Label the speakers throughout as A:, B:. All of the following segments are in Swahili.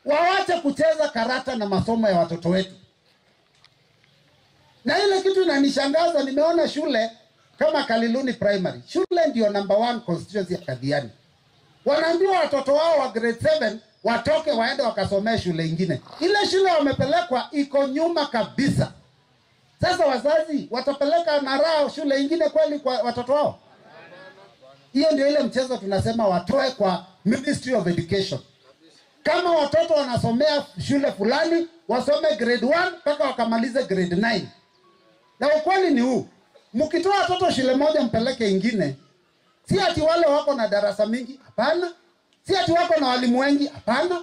A: waache kucheza karata na masomo ya watoto wetu. Na ile kitu inanishangaza, nimeona shule kama Kaliluni Primary. Shule ndio number 1 constituency ya Kadhiani. Wanaambiwa watoto wao wa grade 7 watoke waende wakasomea shule ingine. Ile shule wamepelekwa iko nyuma kabisa. Sasa wazazi watapeleka na rao shule ingine kweli kwa watoto wao? Hiyo ndio ile mchezo tunasema watoe kwa Ministry of Education. Kama watoto wanasomea shule fulani, wasome grade 1 mpaka wakamalize grade 9. Na ukweli ni huu, mkitoa watoto shule moja mpeleke ingine, si ati wale wako na darasa mingi, hapana. Si ati wako na walimu wengi, hapana.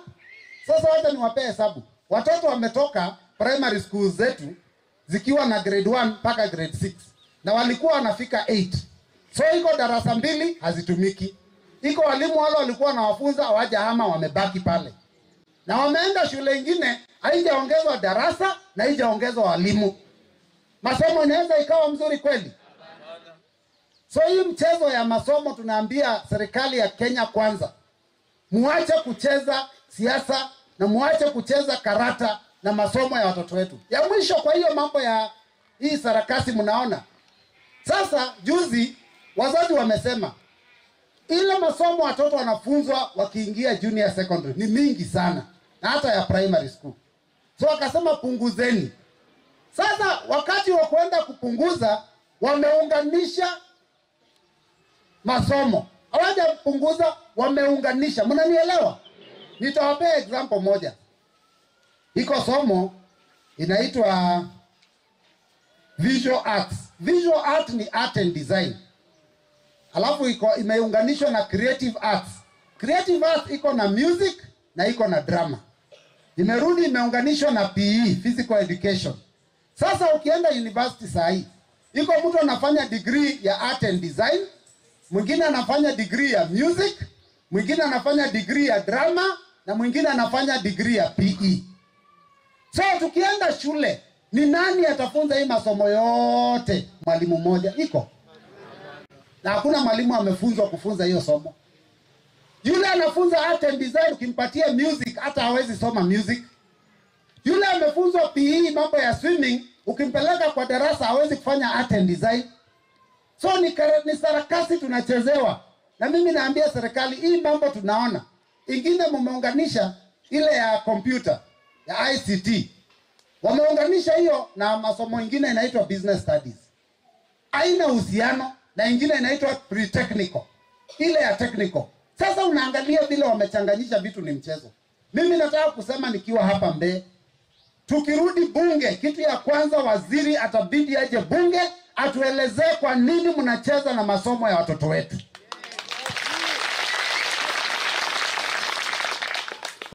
A: Sasa wacha niwapee hesabu. Watoto wametoka primary schools zetu zikiwa na grade 1 mpaka grade 6. Na walikuwa wanafika 8. So iko darasa 2 hazitumiki. Iko walimu wale walikuwa na wafunza hawajahama wamebaki pale. Na wameenda shule ingine haijaongezwa darasa na haijaongezwa walimu. Masomo inaweza ikawa mzuri kweli? So hii mchezo ya masomo tunaambia serikali ya Kenya kwanza, muache kucheza siasa na muache kucheza karata na masomo ya watoto wetu. Ya mwisho kwa hiyo mambo ya hii sarakasi mnaona. Sasa juzi wazazi wamesema ile masomo watoto wanafunzwa wakiingia junior secondary ni mingi sana na hata ya primary school. So wakasema punguzeni. Sasa wakati wa kwenda kupunguza wameunganisha masomo. Hawaja kupunguza, wameunganisha. Mnanielewa? Nitawapea example moja. Iko somo inaitwa visual arts. Visual art ni art and design. Alafu imeunganishwa na creative arts. Creative arts iko na music na iko na drama. Imerudi imeunganishwa na PE, physical education. Sasa ukienda university saa hii, iko mtu anafanya degree ya art and design, mwingine anafanya degree ya music, mwingine anafanya degree ya drama, na mwingine anafanya degree ya PE. So tukienda shule, ni nani atafunza hii masomo yote? Mwalimu mmoja iko. Na hakuna mwalimu amefunzwa kufunza hiyo somo. Yule anafunza art and design ukimpatia music hata hawezi soma music. Yule amefunzwa PE mambo ya swimming ukimpeleka kwa darasa hawezi kufanya art and design. So ni sarakasi tunachezewa. Na mimi naambia serikali hii mambo tunaona. Ingine mumeunganisha ile ya computer, ya ICT. Wameunganisha hiyo na masomo ingine inaitwa business studies. Haina uhusiano na ingine inaitwa pre-technical. Ile ya technical. Sasa unaangalia vile wamechanganyisha vitu ni mchezo. Mimi nataka kusema nikiwa hapa Mbeya, tukirudi bunge, kitu ya kwanza waziri atabidi aje bunge atuelezee kwa nini mnacheza na masomo ya watoto wetu.